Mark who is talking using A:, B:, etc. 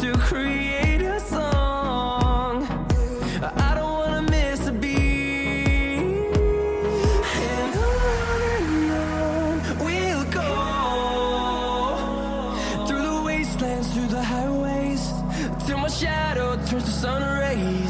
A: to create a song. I don't wanna miss a beat. And on we'll go, through the wastelands, through the highways, till my shadow turns to sun rays.